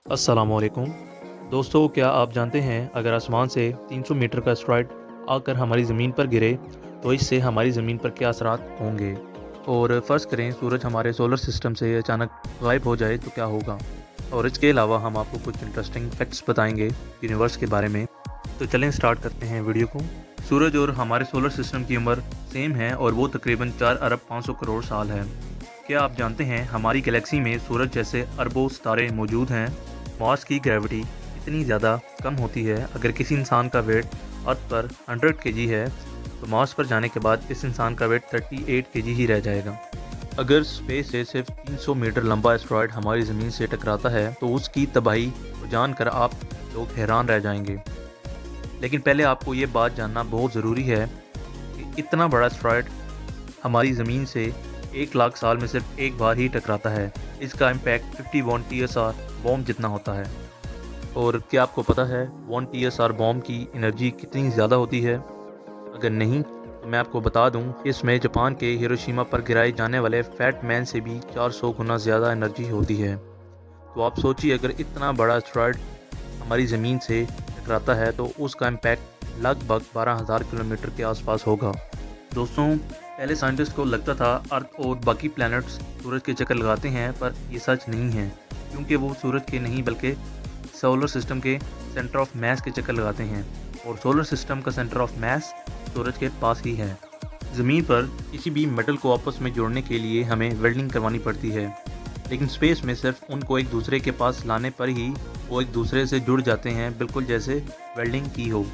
अस्सलाम वालेकुम दोस्तों, क्या आप जानते हैं अगर आसमान से 300 मीटर का एस्टेरॉयड आकर हमारी ज़मीन पर गिरे तो इससे हमारी ज़मीन पर क्या असरात होंगे। और फ़र्ज़ करें सूरज हमारे सोलर सिस्टम से अचानक गायब हो जाए तो क्या होगा। और इसके अलावा हम आपको कुछ इंटरेस्टिंग फैक्ट्स बताएंगे यूनिवर्स के बारे में। तो चलें स्टार्ट करते हैं वीडियो को। सूरज और हमारे सोलर सिस्टम की उम्र सेम है और वो तकरीबन 4 अरब 500 करोड़ साल है। क्या आप जानते हैं हमारी गैलेक्सी में सूरज जैसे अरबों सितारे मौजूद हैं। मार्स की ग्रेविटी इतनी ज़्यादा कम होती है, अगर किसी इंसान का वेट अर्थ पर 100 केजी है तो मार्स पर जाने के बाद इस इंसान का वेट 38 केजी ही रह जाएगा। अगर स्पेस से सिर्फ 300 मीटर लंबा एस्टेरॉयड हमारी ज़मीन से टकराता है तो उसकी तबाही को जानकर आप लोग हैरान रह जाएंगे। लेकिन पहले आपको ये बात जानना बहुत ज़रूरी है कि इतना बड़ा एस्टेरॉयड हमारी ज़मीन से 1 लाख साल में सिर्फ एक बार ही टकराता है। इसका इम्पैक्ट 51 TSR बॉम्ब जितना होता है। और क्या आपको पता है 1 TSR बॉम्ब की एनर्जी कितनी ज़्यादा होती है? अगर नहीं तो मैं आपको बता दूं, इसमें जापान के हिरोशिमा पर गिराए जाने वाले फैट मैन से भी 400 गुना ज़्यादा एनर्जी होती है। तो आप सोचिए, अगर इतना बड़ा एस्टेरॉयड हमारी ज़मीन से टकराता है तो उसका इम्पैक्ट लगभग 12,000 किलोमीटर के आसपास होगा। दोस्तों, पहले साइंटिस्ट को लगता था अर्थ और बाकी प्लैनेट्स सूरज के चक्कर लगाते हैं, पर यह सच नहीं है, क्योंकि वो सूरज के नहीं बल्कि सोलर सिस्टम के सेंटर ऑफ मास के चक्कर लगाते हैं। और सोलर सिस्टम का सेंटर ऑफ मास सूरज के पास ही है। ज़मीन पर किसी भी मेटल को आपस में जोड़ने के लिए हमें वेल्डिंग करवानी पड़ती है, लेकिन स्पेस में सिर्फ उनको एक दूसरे के पास लाने पर ही वो एक दूसरे से जुड़ जाते हैं, बिल्कुल जैसे वेल्डिंग की हो।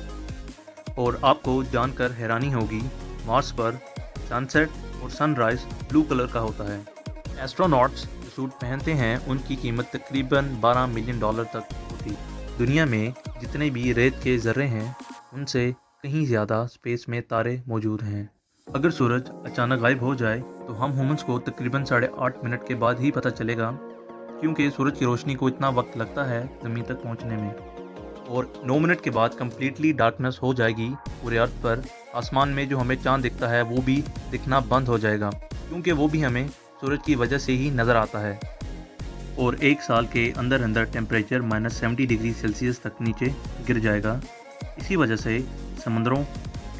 और आपको जानकर हैरानी होगी, मार्स पर सनसेट और सनराइज ब्लू कलर का होता है। एस्ट्रोनॉट्स जो सूट पहनते हैं उनकी कीमत तकरीबन $12 मिलियन तक होती। दुनिया में जितने भी रेत के ज़र्रे हैं उनसे कहीं ज़्यादा स्पेस में तारे मौजूद हैं। अगर सूरज अचानक गायब हो जाए तो हम ह्यूमंस को तकरीबन 8.5 मिनट के बाद ही पता चलेगा, क्योंकि सूरज की रोशनी को इतना वक्त लगता है ज़मीन तक पहुंचने में। और 9 मिनट के बाद कम्प्लीटली डार्कनेस हो जाएगी पूरे अर्थ पर। आसमान में जो हमें चांद दिखता है वो भी दिखना बंद हो जाएगा, क्योंकि वो भी हमें सूरज की वजह से ही नज़र आता है। और 1 साल के अंदर अंदर टेम्परेचर -70 डिग्री सेल्सियस तक नीचे गिर जाएगा। इसी वजह से समंदरों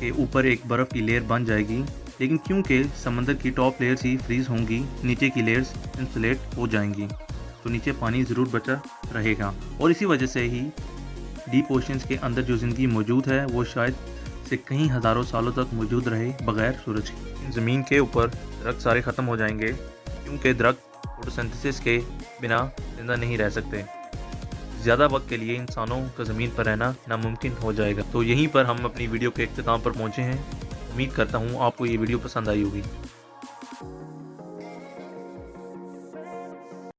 के ऊपर एक बर्फ़ की लेयर बन जाएगी, लेकिन क्योंकि समंदर की टॉप लेयर्स ही फ्रीज़ होंगी, नीचे की लेयर्स इंसुलेट हो जाएंगी, तो नीचे पानी ज़रूर बचा रहेगा। और इसी वजह से ही डीप ओशंस के अंदर जो ज़िंदगी मौजूद है वो शायद से कई हज़ारों सालों तक मौजूद रहे बगैर सूरज के। ज़मीन के ऊपर दरख्त सारे ख़त्म हो जाएंगे, क्योंकि दरख्त फोटोसिंथेसिस के बिना ज़िंदा नहीं रह सकते। ज़्यादा वक्त के लिए इंसानों का ज़मीन पर रहना नामुमकिन हो जाएगा। तो यहीं पर हम अपनी वीडियो के इख्तिताम पर पहुँचे हैं। उम्मीद करता हूँ आपको ये वीडियो पसंद आई होगी।